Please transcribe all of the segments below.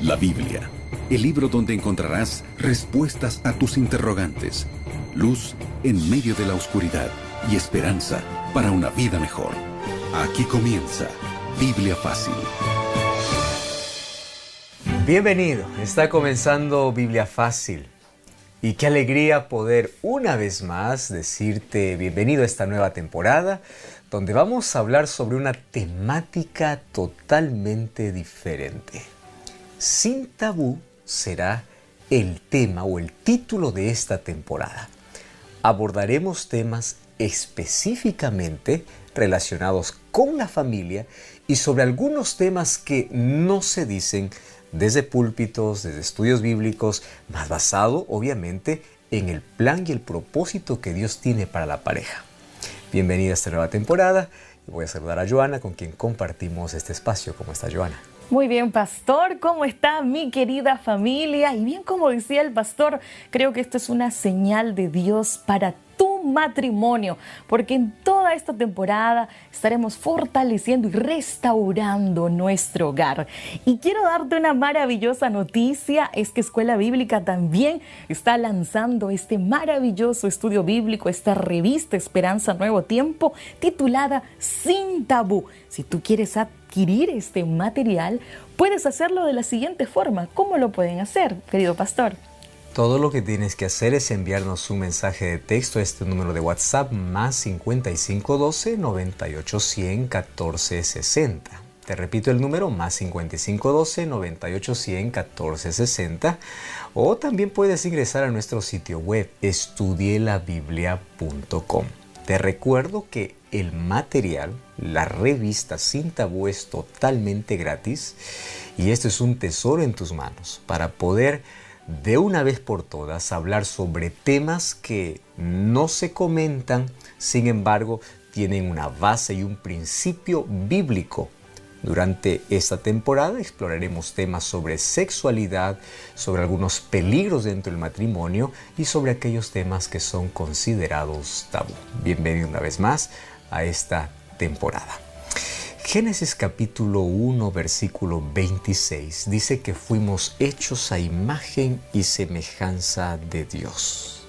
La Biblia, el libro donde encontrarás respuestas a tus interrogantes, luz en medio de la oscuridad y esperanza para una vida mejor. Aquí comienza Biblia Fácil. Bienvenido, está comenzando Biblia Fácil. Y qué alegría poder una vez más decirte bienvenido a esta nueva temporada, donde vamos a hablar sobre una temática totalmente diferente. Sin tabú será el tema o el título de esta temporada. Abordaremos temas específicamente relacionados con la familia y sobre algunos temas que no se dicen desde púlpitos, desde estudios bíblicos, más basado obviamente en el plan y el propósito que Dios tiene para la pareja. Bienvenida a esta nueva temporada y voy a saludar a Joana, con quien compartimos este espacio. ¿Cómo está, Joana? Muy bien, pastor, ¿cómo está mi querida familia? Y bien, como decía el pastor, creo que esto es una señal de Dios para tu matrimonio, porque en toda esta temporada estaremos fortaleciendo y restaurando nuestro hogar. Y quiero darte una maravillosa noticia, es que Escuela Bíblica también está lanzando este maravilloso estudio bíblico, esta revista Esperanza Nuevo Tiempo, titulada Sin Tabú. Si tú quieres adquirir este material, puedes hacerlo de la siguiente forma. ¿Cómo lo pueden hacer, querido pastor? Todo lo que tienes que hacer es enviarnos un mensaje de texto a este número de WhatsApp más 5512 9810 1460. Te repito el número más 5512 9810 1460. O también puedes ingresar a nuestro sitio web estudielabiblia.com. Te recuerdo que el material, la revista Sin Tabú, es totalmente gratis y esto es un tesoro en tus manos para poder de una vez por todas hablar sobre temas que no se comentan, sin embargo tienen una base y un principio bíblico. Durante esta temporada exploraremos temas sobre sexualidad, sobre algunos peligros dentro del matrimonio y sobre aquellos temas que son considerados tabú. Bienvenido una vez más a esta temporada. Génesis capítulo 1, versículo 26 dice que fuimos hechos a imagen y semejanza de Dios.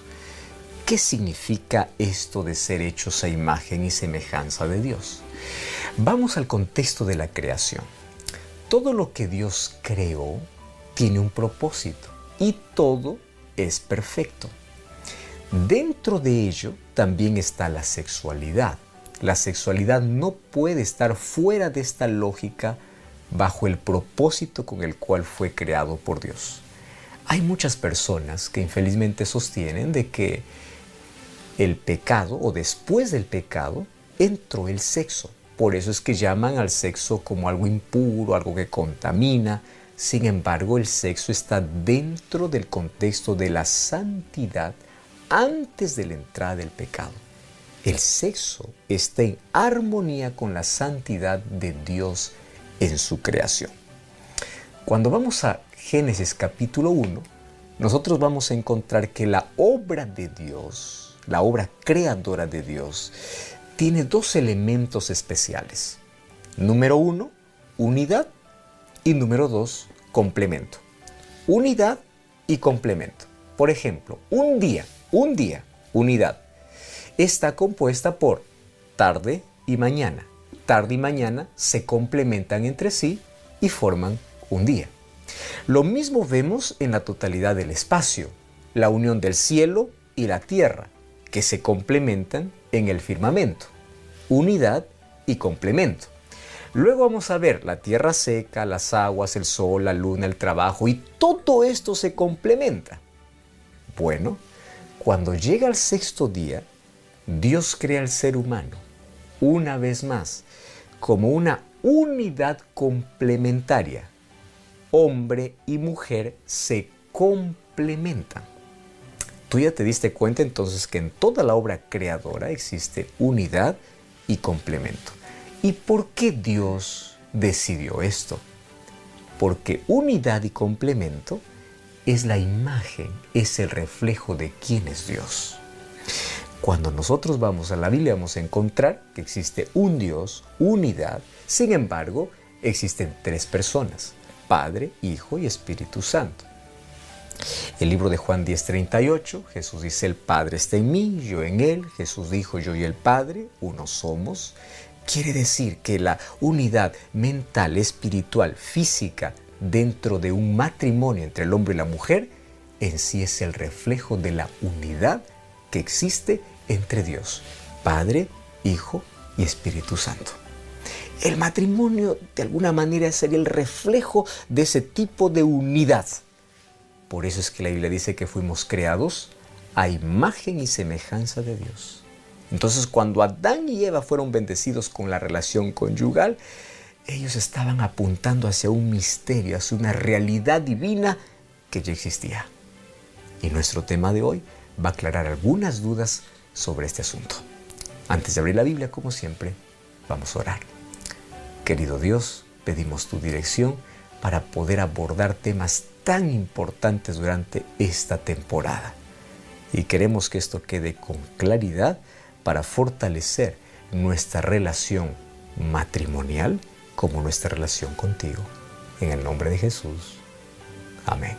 ¿Qué significa esto de ser hechos a imagen y semejanza de Dios? Vamos al contexto de la creación. Todo lo que Dios creó tiene un propósito y todo es perfecto. Dentro de ello también está la sexualidad. La sexualidad no puede estar fuera de esta lógica bajo el propósito con el cual fue creado por Dios. Hay muchas personas que infelizmente sostienen de que el pecado o después del pecado entró el sexo. Por eso es que llaman al sexo como algo impuro, algo que contamina. Sin embargo, el sexo está dentro del contexto de la santidad antes de la entrada del pecado. El sexo está en armonía con la santidad de Dios en su creación. Cuando vamos a Génesis capítulo 1, nosotros vamos a encontrar que la obra de Dios, la obra creadora de Dios, tiene dos elementos especiales. Número 1, unidad, y número 2, complemento. Unidad y complemento. Por ejemplo, un día, unidad. Está compuesta por tarde y mañana. Tarde y mañana se complementan entre sí y forman un día. Lo mismo vemos en la totalidad del espacio, la unión del cielo y la tierra, que se complementan en el firmamento. Unidad y complemento. Luego vamos a ver la tierra seca, las aguas, el sol, la luna, el trabajo, y todo esto se complementa. Bueno, cuando llega el sexto día, Dios crea al ser humano, una vez más, como una unidad complementaria. Hombre y mujer se complementan. Tú ya te diste cuenta entonces que en toda la obra creadora existe unidad y complemento. ¿Y por qué Dios decidió esto? Porque unidad y complemento es la imagen, es el reflejo de quién es Dios. Cuando nosotros vamos a la Biblia vamos a encontrar que existe un Dios, unidad. Sin embargo, existen tres personas. Padre, Hijo y Espíritu Santo. El libro de Juan 10:38, Jesús dice, el Padre está en mí, yo en Él. Jesús dijo, yo y el Padre, uno somos. Quiere decir que la unidad mental, espiritual, física dentro de un matrimonio entre el hombre y la mujer en sí es el reflejo de la unidad que existe entre Dios, Padre, Hijo y Espíritu Santo. El matrimonio de alguna manera sería el reflejo de ese tipo de unidad. Por eso es que la Biblia dice que fuimos creados a imagen y semejanza de Dios. Entonces, cuando Adán y Eva fueron bendecidos con la relación conyugal, ellos estaban apuntando hacia un misterio, hacia una realidad divina que ya existía. Y nuestro tema de hoy va a aclarar algunas dudas sobre este asunto. Antes de abrir la Biblia, como siempre, vamos a orar. Querido Dios, pedimos tu dirección para poder abordar temas tan importantes durante esta temporada. Y queremos que esto quede con claridad para fortalecer nuestra relación matrimonial como nuestra relación contigo. En el nombre de Jesús. Amén.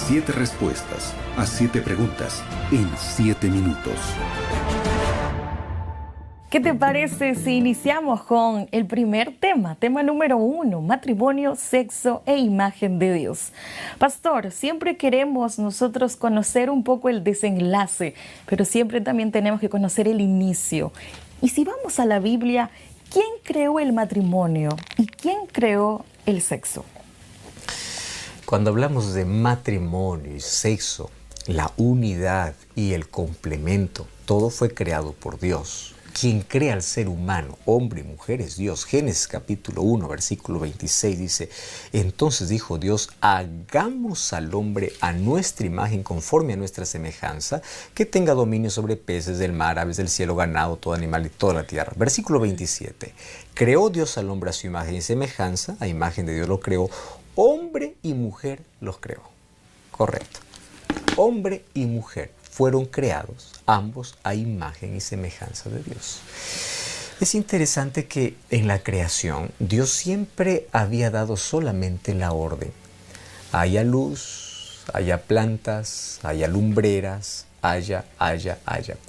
7 respuestas a 7 preguntas en 7 minutos. ¿Qué te parece si iniciamos con el primer tema número 1, matrimonio, sexo e imagen de Dios? Pastor, siempre queremos nosotros conocer un poco el desenlace, pero siempre también tenemos que conocer el inicio. Y si vamos a la Biblia, ¿quién creó el matrimonio y quién creó el sexo? Cuando hablamos de matrimonio y sexo, la unidad y el complemento, todo fue creado por Dios. Quien crea al ser humano, hombre y mujer, es Dios. Génesis capítulo 1, versículo 26 dice, entonces dijo Dios, hagamos al hombre a nuestra imagen conforme a nuestra semejanza, que tenga dominio sobre peces del mar, aves del cielo, ganado, todo animal y toda la tierra. Versículo 27, creó Dios al hombre a su imagen y semejanza, a imagen de Dios lo creó, hombre y mujer los creó. Correcto. Hombre y mujer fueron creados ambos a imagen y semejanza de Dios. Es interesante que en la creación Dios siempre había dado solamente la orden. Haya luz, haya plantas, haya lumbreras, haya.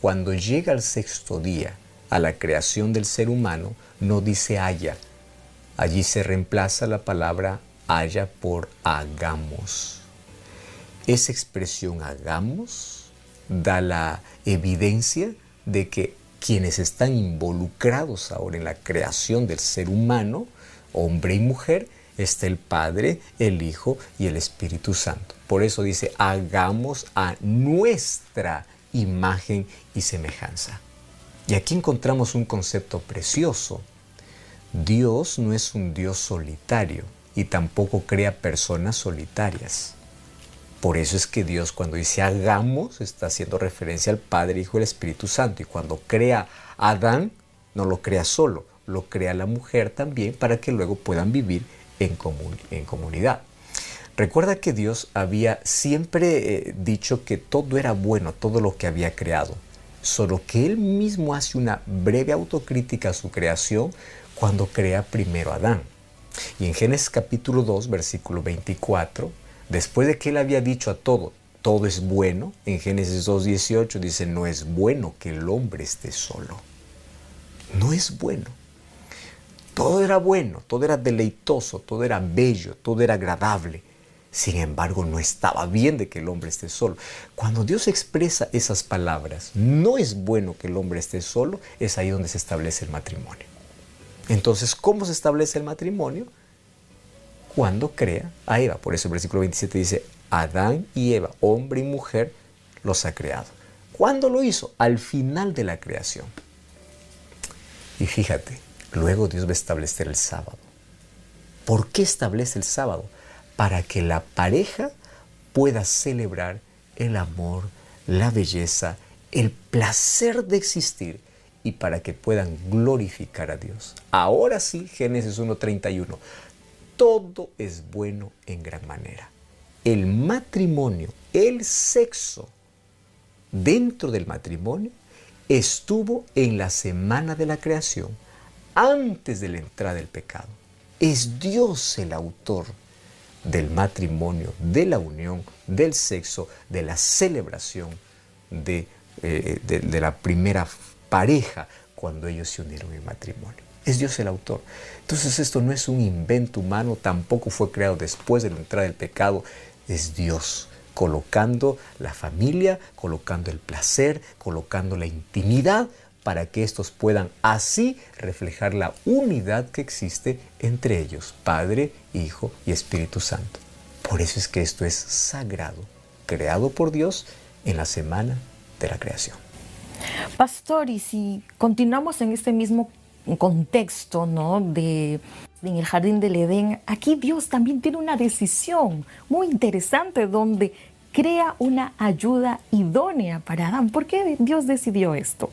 Cuando llega el sexto día a la creación del ser humano, no dice haya. Allí se reemplaza la palabra haya por hagamos. Esa expresión hagamos da la evidencia de que quienes están involucrados ahora en la creación del ser humano, hombre y mujer, está el Padre, el Hijo y el Espíritu Santo. Por eso dice, hagamos a nuestra imagen y semejanza. Y aquí encontramos un concepto precioso. Dios no es un Dios solitario y tampoco crea personas solitarias. Por eso es que Dios cuando dice hagamos está haciendo referencia al Padre, Hijo y el Espíritu Santo. Y cuando crea a Adán, no lo crea solo, lo crea la mujer también para que luego puedan vivir en comunidad. Recuerda que Dios había siempre dicho que todo era bueno, todo lo que había creado. Solo que Él mismo hace una breve autocrítica a su creación cuando crea primero a Adán. Y en Génesis capítulo 2, versículo 24, después de que Él había dicho a todo es bueno, en Génesis 2:18 dice, no es bueno que el hombre esté solo. No es bueno. Todo era bueno, todo era deleitoso, todo era bello, todo era agradable. Sin embargo, no estaba bien de que el hombre esté solo. Cuando Dios expresa esas palabras, no es bueno que el hombre esté solo, es ahí donde se establece el matrimonio. Entonces, ¿cómo se establece el matrimonio? Cuando crea a Eva. Por eso el versículo 27 dice, Adán y Eva, hombre y mujer, los ha creado. ¿Cuándo lo hizo? Al final de la creación. Y fíjate, luego Dios va a establecer el sábado. ¿Por qué establece el sábado? Para que la pareja pueda celebrar el amor, la belleza, el placer de existir y para que puedan glorificar a Dios. Ahora sí, Génesis 1:31. Todo es bueno en gran manera. El matrimonio, el sexo dentro del matrimonio estuvo en la semana de la creación antes de la entrada del pecado. Es Dios el autor del matrimonio, de la unión, del sexo, de la celebración de la primera pareja cuando ellos se unieron en matrimonio. Es Dios el autor. Entonces esto no es un invento humano, tampoco fue creado después de la entrada del pecado. Es Dios colocando la familia, colocando el placer, colocando la intimidad para que estos puedan así reflejar la unidad que existe entre ellos, Padre, Hijo y Espíritu Santo. Por eso es que esto es sagrado, creado por Dios en la semana de la creación. Pastor, y si continuamos en este mismo contexto, ¿no?, en el jardín del Edén, aquí Dios también tiene una decisión muy interesante donde crea una ayuda idónea para Adán. ¿Por qué Dios decidió esto?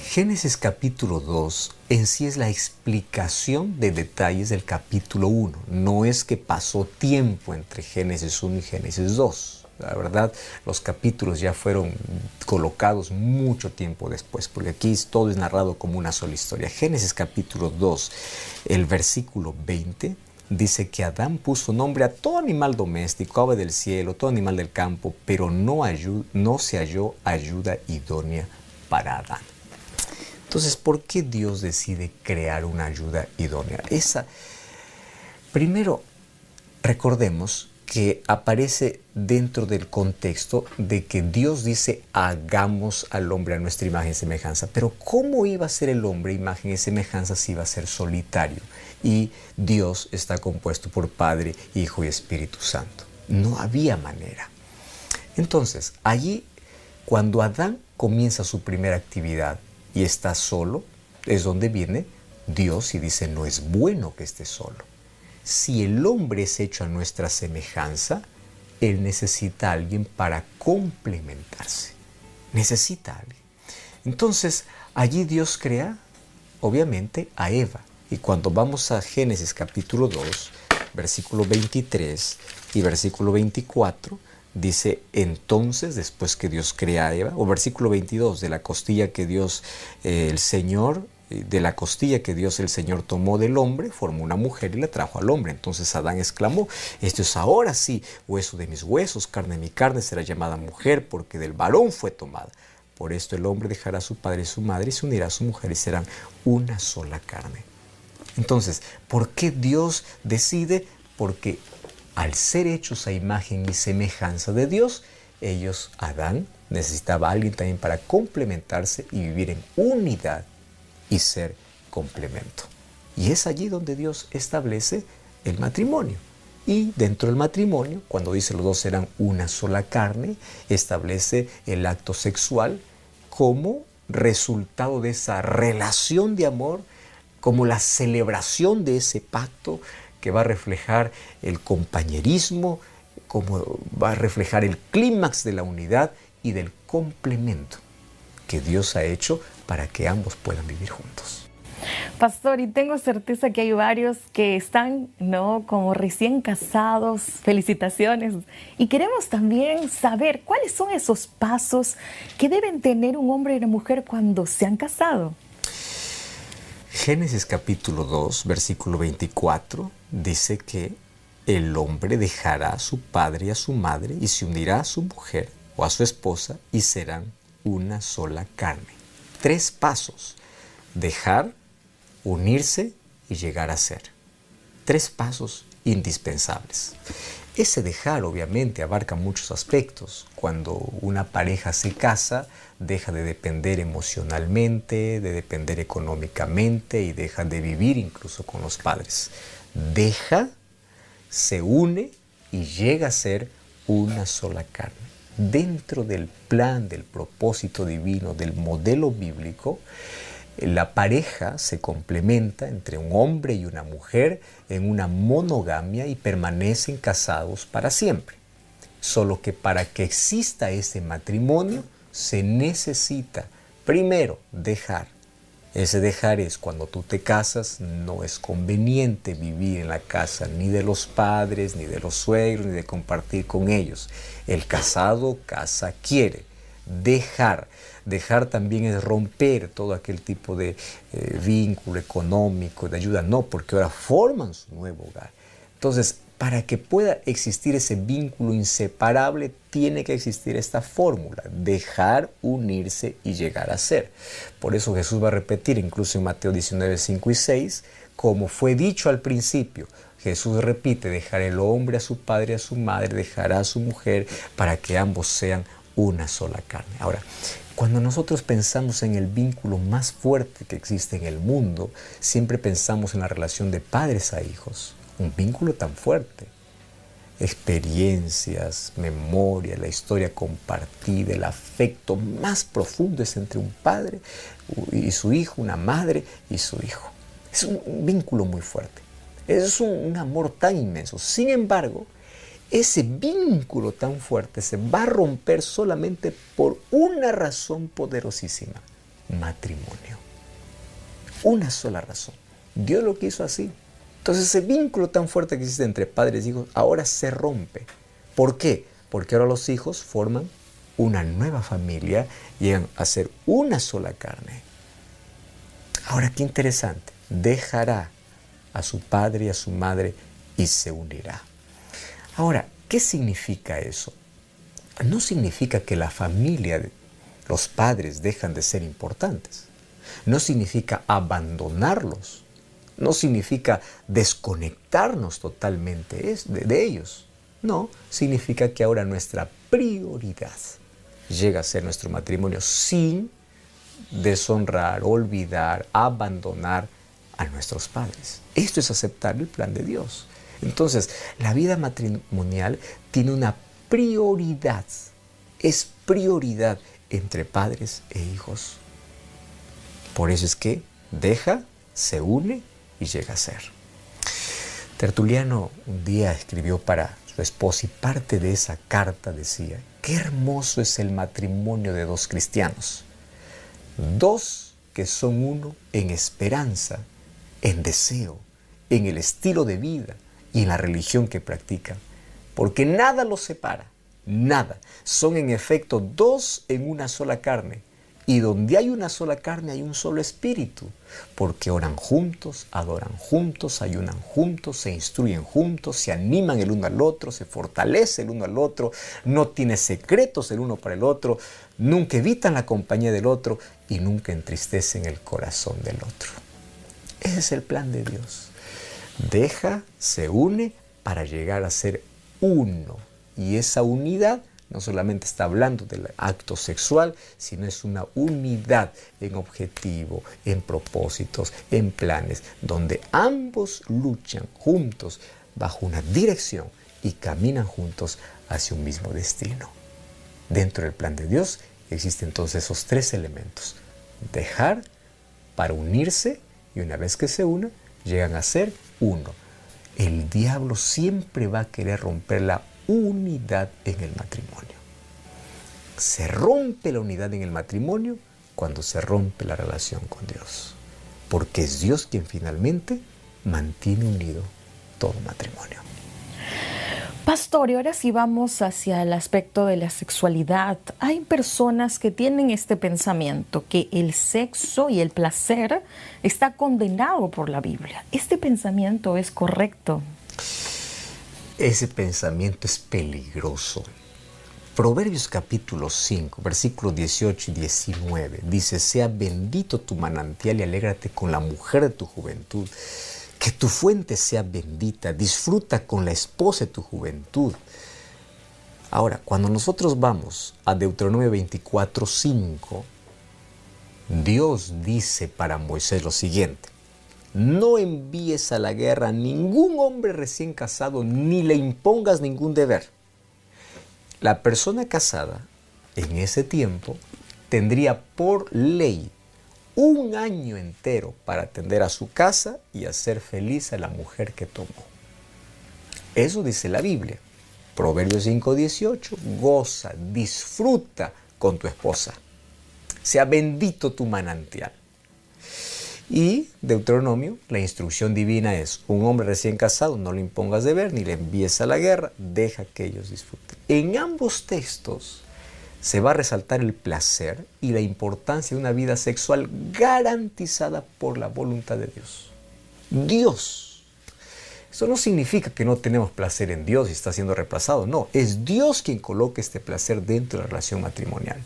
Génesis capítulo 2 en sí es la explicación de detalles del capítulo 1. No es que pasó tiempo entre Génesis 1 y Génesis 2. La verdad, los capítulos ya fueron colocados mucho tiempo después, porque aquí todo es narrado como una sola historia. Génesis capítulo 2, el versículo 20, dice que Adán puso nombre a todo animal doméstico, ave del cielo, todo animal del campo, pero no se halló ayuda idónea para Adán. Entonces, ¿por qué Dios decide crear una ayuda idónea? Primero, recordemos que aparece dentro del contexto de que Dios dice hagamos al hombre a nuestra imagen y semejanza. Pero ¿cómo iba a ser el hombre imagen y semejanza si iba a ser solitario? Y Dios está compuesto por Padre, Hijo y Espíritu Santo. No había manera. Entonces, allí, cuando Adán comienza su primera actividad y está solo, es donde viene Dios y dice no es bueno que esté solo. Si el hombre es hecho a nuestra semejanza, él necesita a alguien para complementarse. Necesita a alguien. Entonces, allí Dios crea, obviamente, a Eva. Y cuando vamos a Génesis capítulo 2, versículo 23 y versículo 24, dice, entonces, después que Dios crea a Eva, o versículo 22, de la costilla que Dios, el Señor el Señor tomó del hombre, formó una mujer y la trajo al hombre. Entonces Adán exclamó, esto es ahora sí, hueso de mis huesos, carne de mi carne, será llamada mujer, porque del varón fue tomada. Por esto el hombre dejará a su padre y su madre y se unirá a su mujer y serán una sola carne. Entonces, ¿por qué Dios decide? Porque al ser hechos a imagen y semejanza de Dios, Adán, necesitaba a alguien también para complementarse y vivir en unidad y ser complemento. Y es allí donde Dios establece el matrimonio. Y dentro del matrimonio, cuando dice los dos serán una sola carne, establece el acto sexual como resultado de esa relación de amor, como la celebración de ese pacto que va a reflejar el compañerismo, como va a reflejar el clímax de la unidad y del complemento que Dios ha hecho para que ambos puedan vivir juntos. Pastor, y tengo certeza que hay varios que están, ¿no?, como recién casados. Felicitaciones. Y queremos también saber cuáles son esos pasos que deben tener un hombre y una mujer cuando se han casado. Génesis capítulo 2, versículo 24, dice que el hombre dejará a su padre y a su madre y se unirá a su mujer o a su esposa y serán una sola carne. 3 pasos: dejar, unirse y llegar a ser. 3 pasos indispensables. Ese dejar obviamente abarca muchos aspectos. Cuando una pareja se casa, deja de depender emocionalmente, de depender económicamente y deja de vivir incluso con los padres. Deja, se une y llega a ser una sola carne. Dentro del plan, del propósito divino, del modelo bíblico, la pareja se complementa entre un hombre y una mujer en una monogamia y permanecen casados para siempre. Solo que para que exista ese matrimonio se necesita primero dejar. Ese dejar es cuando tú te casas, no es conveniente vivir en la casa ni de los padres, ni de los suegros, ni de compartir con ellos. El casado casa quiere. Dejar. dejar también es romper todo aquel tipo de vínculo económico, de ayuda. No, porque ahora forman su nuevo hogar. Entonces, para que pueda existir ese vínculo inseparable, tiene que existir esta fórmula: dejar, unirse y llegar a ser. Por eso Jesús va a repetir, incluso en Mateo 19, 5 y 6, como fue dicho al principio. Jesús repite: dejará el hombre a su padre y a su madre, dejará a su mujer, para que ambos sean una sola carne. Ahora, cuando nosotros pensamos en el vínculo más fuerte que existe en el mundo, siempre pensamos en la relación de padres a hijos. Un vínculo tan fuerte. Experiencias, memoria, la historia compartida, el afecto más profundo es entre un padre y su hijo, una madre y su hijo. Es un vínculo muy fuerte. Es un amor tan inmenso. Sin embargo, ese vínculo tan fuerte se va a romper solamente por una razón poderosísima: matrimonio. Una sola razón. Dios lo quiso así. Entonces ese vínculo tan fuerte que existe entre padres e hijos ahora se rompe. ¿Por qué? Porque ahora los hijos forman una nueva familia, llegan a ser una sola carne. Ahora, qué interesante. Dejará a su padre y a su madre y se unirá. Ahora, ¿qué significa eso? No significa que la familia, los padres, dejan de ser importantes. No significa abandonarlos. No significa desconectarnos totalmente de ellos. No, significa que ahora nuestra prioridad llega a ser nuestro matrimonio, sin deshonrar, olvidar, abandonar a nuestros padres. Esto es aceptar el plan de Dios. Entonces, la vida matrimonial tiene una prioridad. Es prioridad entre padres e hijos. Por eso es que deja, se une y llega a ser. Tertuliano un día escribió para su esposa y parte de esa carta decía: qué hermoso es el matrimonio de dos cristianos, dos que son uno en esperanza, en deseo, en el estilo de vida y en la religión que practican, porque nada los separa, nada. Son en efecto dos en una sola carne. Y donde hay una sola carne hay un solo espíritu, porque oran juntos, adoran juntos, ayunan juntos, se instruyen juntos, se animan el uno al otro, se fortalece el uno al otro, no tiene secretos el uno para el otro, nunca evitan la compañía del otro y nunca entristecen el corazón del otro. Ese es el plan de Dios. Deja, se une para llegar a ser uno, y esa unidad no solamente está hablando del acto sexual, sino es una unidad en objetivo, en propósitos, en planes, donde ambos luchan juntos bajo una dirección y caminan juntos hacia un mismo destino. Dentro del plan de Dios existen entonces esos tres elementos: dejar para unirse, y una vez que se unan, llegan a ser uno. El diablo siempre va a querer romper la unidad en el matrimonio. Se rompe la unidad en el matrimonio cuando se rompe la relación con Dios, porque es Dios quien finalmente mantiene unido todo matrimonio. Pastor, y ahora sí vamos hacia el aspecto de la sexualidad. Hay personas que tienen este pensamiento, que el sexo y el placer está condenado por la Biblia. ¿Este pensamiento es correcto? Ese pensamiento es peligroso. Proverbios capítulo 5, versículos 18 y 19 dice: sea bendito tu manantial y alégrate con la mujer de tu juventud. Que tu fuente sea bendita, disfruta con la esposa de tu juventud. Ahora, cuando nosotros vamos a Deuteronomio 24, 5, Dios dice para Moisés lo siguiente: no envíes a la guerra a ningún hombre recién casado, ni le impongas ningún deber. La persona casada en ese tiempo tendría por ley 1 año entero para atender a su casa y hacer feliz a la mujer que tomó. Eso dice la Biblia. Proverbios 5:18, goza, disfruta con tu esposa. Sea bendito tu manantial. Y Deuteronomio, la instrucción divina es: un hombre recién casado no le impongas deber ni le envíes a la guerra, deja que ellos disfruten. En ambos textos se va a resaltar el placer y la importancia de una vida sexual garantizada por la voluntad de Dios. Dios. Eso no significa que no tenemos placer en Dios y está siendo reemplazado. No, es Dios quien coloca este placer dentro de la relación matrimonial.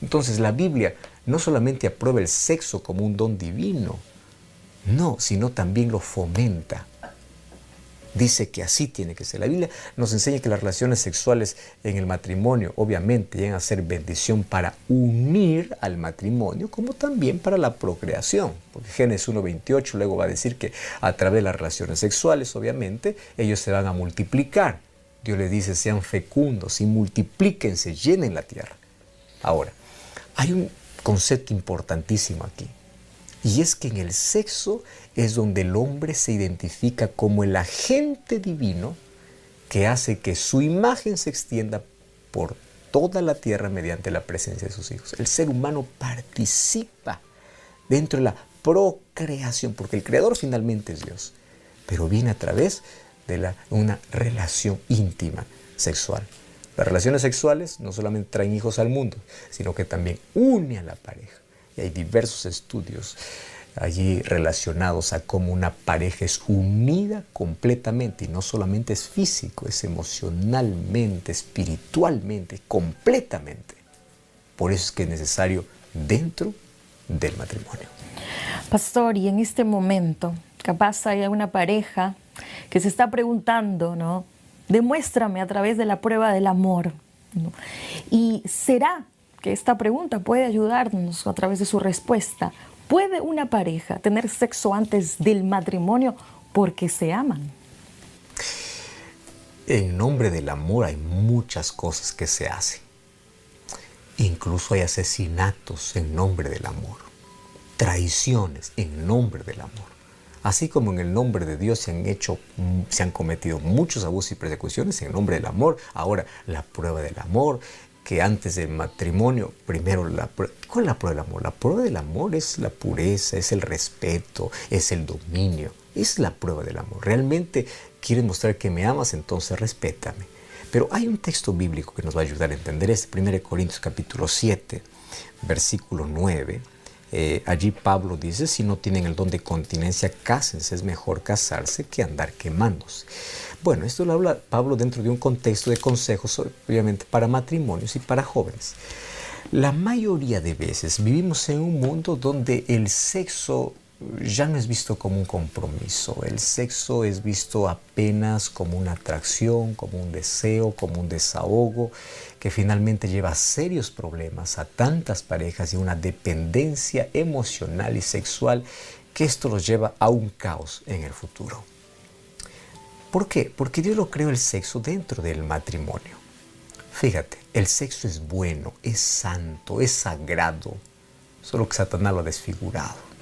Entonces la Biblia no solamente aprueba el sexo como un don divino, no, sino también lo fomenta. Dice que así tiene que ser. La Biblia nos enseña que las relaciones sexuales en el matrimonio obviamente llegan a ser bendición para unir al matrimonio, como también para la procreación. Porque Génesis 1:28 luego va a decir que a través de las relaciones sexuales, obviamente, ellos se van a multiplicar. Dios les dice, sean fecundos y multiplíquense, llenen la tierra. Ahora, hay un concepto importantísimo aquí. Y es que en el sexo es donde el hombre se identifica como el agente divino que hace que su imagen se extienda por toda la tierra mediante la presencia de sus hijos. El ser humano participa dentro de la procreación, porque el creador finalmente es Dios, pero viene a través de una relación íntima sexual. Las relaciones sexuales no solamente traen hijos al mundo, sino que también une a la pareja. Y hay diversos estudios allí relacionados a cómo una pareja es unida completamente, y no solamente es físico, es emocionalmente, espiritualmente, completamente. Por eso es que es necesario dentro del matrimonio. Pastor, y en este momento, capaz hay una pareja que se está preguntando, ¿no? Demuéstrame a través de la prueba del amor, ¿no? Y será que esta pregunta puede ayudarnos a través de su respuesta. ¿Puede una pareja tener sexo antes del matrimonio porque se aman? En nombre del amor hay muchas cosas que se hacen. Incluso hay asesinatos en nombre del amor, traiciones en nombre del amor. Así como en el nombre de Dios se han cometido muchos abusos y persecuciones en nombre del amor. Ahora, la prueba del amor, que antes del matrimonio, primero, ¿cuál es la prueba del amor? La prueba del amor es la pureza, es el respeto, es el dominio. Es la prueba del amor. Realmente quieres mostrar que me amas, entonces respétame. Pero hay un texto bíblico que nos va a ayudar a entender este, 1 Corintios capítulo 7, versículo 9. Allí Pablo dice, si no tienen el don de continencia, cásense, es mejor casarse que andar quemándose. Bueno, esto lo habla Pablo dentro de un contexto de consejos, obviamente, para matrimonios y para jóvenes. La mayoría de veces vivimos en un mundo donde el sexo ya no es visto como un compromiso. El sexo es visto apenas como una atracción, como un deseo, como un desahogo, que finalmente lleva a serios problemas a tantas parejas y una dependencia emocional y sexual, que esto los lleva a un caos en el futuro. ¿Por qué? Porque Dios lo creó el sexo dentro del matrimonio. Fíjate, el sexo es bueno, es santo, es sagrado, solo que Satanás lo ha desfigurado.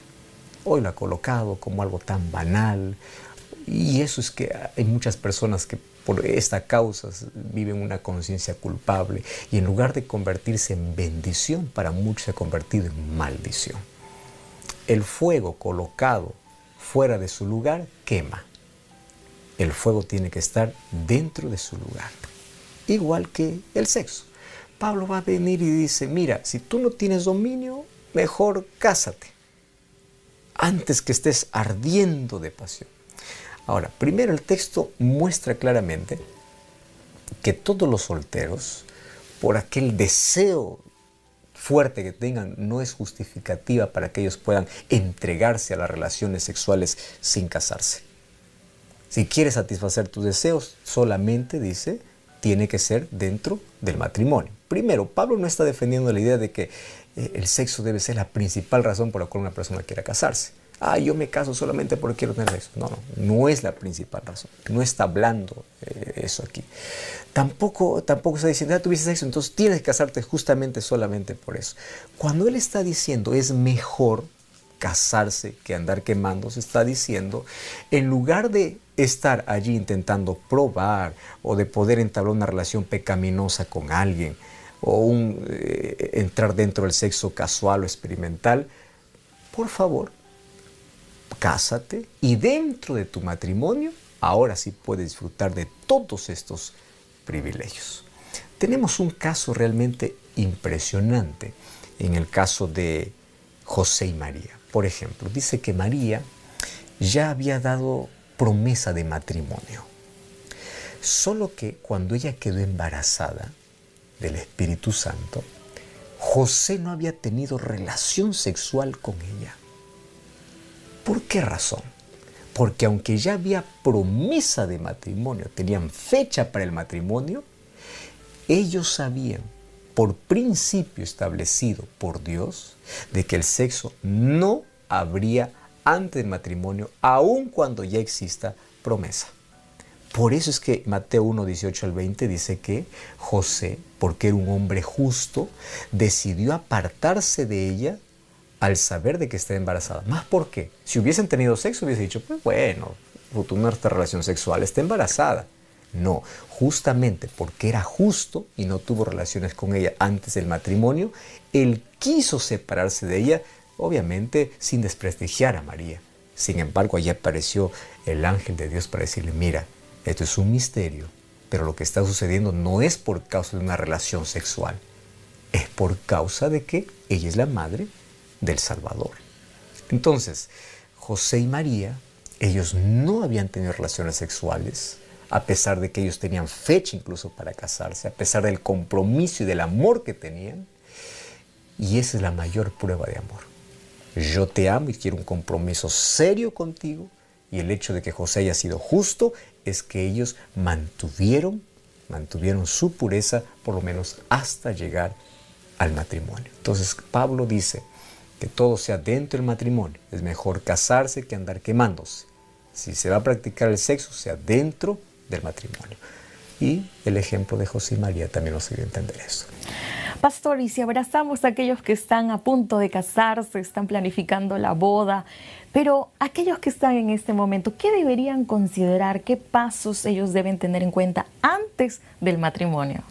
Hoy lo ha colocado como algo tan banal, y eso es que hay muchas personas que por esta causa viven una conciencia culpable, y en lugar de convertirse en bendición, para muchos se ha convertido en maldición. El fuego colocado fuera de su lugar quema. El fuego tiene que estar dentro de su lugar, igual que el sexo. Pablo va a venir y dice, mira, si tú no tienes dominio, mejor cásate, antes que estés ardiendo de pasión. Ahora, primero el texto muestra claramente que todos los solteros, por aquel deseo fuerte que tengan, no es justificativa para que ellos puedan entregarse a las relaciones sexuales sin casarse. Si quieres satisfacer tus deseos, solamente, dice, tiene que ser dentro del matrimonio. Primero, Pablo no está defendiendo la idea de que el sexo debe ser la principal razón por la cual una persona quiera casarse. Yo me caso solamente porque quiero tener sexo. No es la principal razón. No está hablando eso aquí. Tampoco está diciendo, tuviste sexo, entonces tienes que casarte justamente solamente por eso. Cuando él está diciendo es mejor casarse que andar quemándose, está diciendo, en lugar de estar allí intentando probar o de poder entablar una relación pecaminosa con alguien o entrar dentro del sexo casual o experimental, por favor, cásate, y dentro de tu matrimonio ahora sí puedes disfrutar de todos estos privilegios. Tenemos un caso realmente impresionante en el caso de José y María. Por ejemplo, dice que María ya había dado promesa de matrimonio, solo que cuando ella quedó embarazada del Espíritu Santo, José no había tenido relación sexual con ella. ¿Por qué razón? Porque aunque ya había promesa de matrimonio, tenían fecha para el matrimonio, ellos sabían, por principio establecido por Dios, de que el sexo no habría antes del matrimonio, aun cuando ya exista promesa. Por eso es que Mateo 1, 18 al 20 dice que José, porque era un hombre justo, decidió apartarse de ella al saber de que estaba embarazada. ¿Más por qué? Si hubiesen tenido sexo, hubiese dicho, pues bueno, tuvo nuestra relación sexual, está embarazada. No, justamente porque era justo y no tuvo relaciones con ella antes del matrimonio, él quiso separarse de ella, obviamente sin desprestigiar a María. Sin embargo, allí apareció el ángel de Dios para decirle, mira, esto es un misterio, pero lo que está sucediendo no es por causa de una relación sexual, es por causa de que ella es la madre del Salvador. Entonces, José y María, ellos no habían tenido relaciones sexuales, a pesar de que ellos tenían fecha incluso para casarse, a pesar del compromiso y del amor que tenían, y esa es la mayor prueba de amor. Yo te amo y quiero un compromiso serio contigo, y el hecho de que José haya sido justo es que ellos mantuvieron su pureza por lo menos hasta llegar al matrimonio. Entonces Pablo dice que todo sea dentro del matrimonio. Es mejor casarse que andar quemándose. Si se va a practicar el sexo, sea dentro del matrimonio. Y el ejemplo de José y María también nos ayuda a entender eso. Pastor, y si abrazamos a aquellos que están a punto de casarse, están planificando la boda, pero aquellos que están en este momento, ¿qué deberían considerar? ¿Qué pasos ellos deben tener en cuenta antes del matrimonio?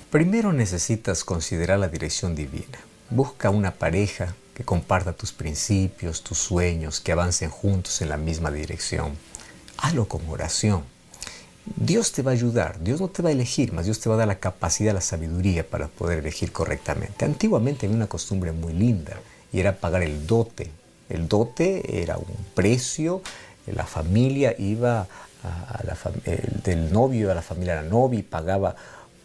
Primero necesitas considerar la dirección divina. Busca una pareja que comparta tus principios, tus sueños, que avancen juntos en la misma dirección. Hazlo con oración. Dios te va a ayudar, Dios no te va a elegir, mas Dios te va a dar la capacidad, la sabiduría para poder elegir correctamente. Antiguamente había una costumbre muy linda y era pagar el dote. El dote era un precio, la familia iba del novio a la familia de la novia y pagaba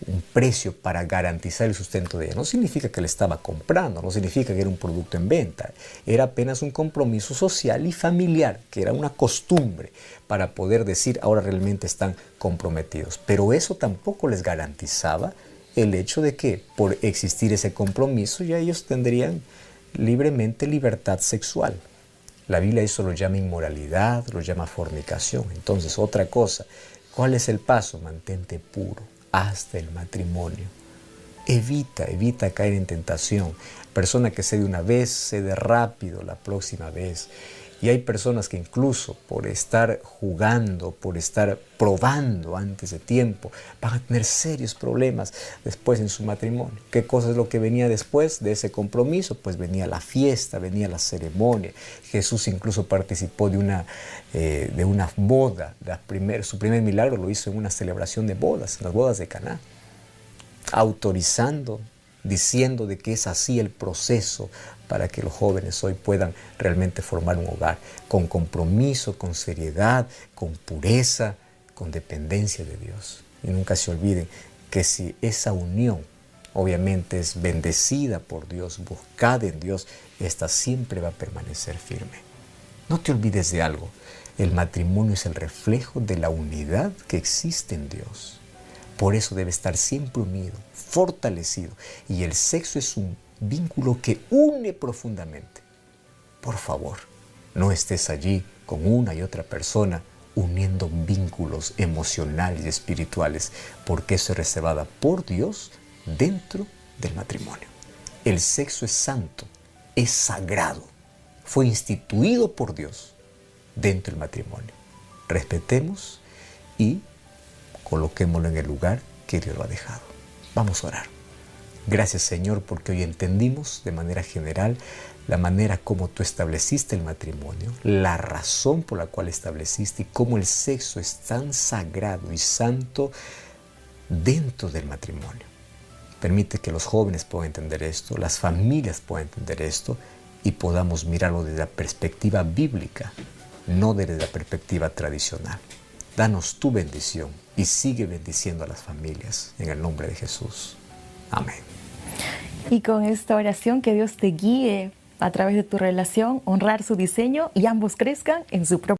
un precio para garantizar el sustento de ella. No significa que le estaba comprando, no significa que era un producto en venta. Era apenas un compromiso social y familiar, que era una costumbre para poder decir ahora realmente están comprometidos. Pero eso tampoco les garantizaba el hecho de que por existir ese compromiso ya ellos tendrían libremente libertad sexual. La Biblia eso lo llama inmoralidad, lo llama fornicación. Entonces, otra cosa, ¿cuál es el paso? Mantente puro hasta el matrimonio. Evita caer en tentación. Persona que cede una vez, cede rápido la próxima vez. Y hay personas que incluso por estar jugando, por estar probando antes de tiempo, van a tener serios problemas después en su matrimonio. ¿Qué cosa es lo que venía después de ese compromiso? Pues venía la fiesta, venía la ceremonia. Jesús incluso participó de una boda. Su primer milagro lo hizo en una celebración de bodas, en las bodas de Caná, autorizando, diciendo de que es así el proceso para que los jóvenes hoy puedan realmente formar un hogar con compromiso, con seriedad, con pureza, con dependencia de Dios. Y nunca se olviden que si esa unión obviamente es bendecida por Dios, buscada en Dios, esta siempre va a permanecer firme. No te olvides de algo, el matrimonio es el reflejo de la unidad que existe en Dios. Por eso debe estar siempre unido, fortalecido, y el sexo es un vínculo que une profundamente. Por favor, no estés allí con una y otra persona uniendo vínculos emocionales y espirituales, porque eso es reservada por Dios dentro del matrimonio. El sexo es santo, es sagrado, fue instituido por Dios dentro del matrimonio. Respetemos y coloquémoslo en el lugar que Dios lo ha dejado. Vamos a orar. Gracias, Señor, porque hoy entendimos de manera general la manera como tú estableciste el matrimonio, la razón por la cual estableciste y cómo el sexo es tan sagrado y santo dentro del matrimonio. Permite que los jóvenes puedan entender esto, las familias puedan entender esto y podamos mirarlo desde la perspectiva bíblica, no desde la perspectiva tradicional. Danos tu bendición y sigue bendiciendo a las familias en el nombre de Jesús. Amén. Y con esta oración, que Dios te guíe a través de tu relación, honrar su diseño y ambos crezcan en su propio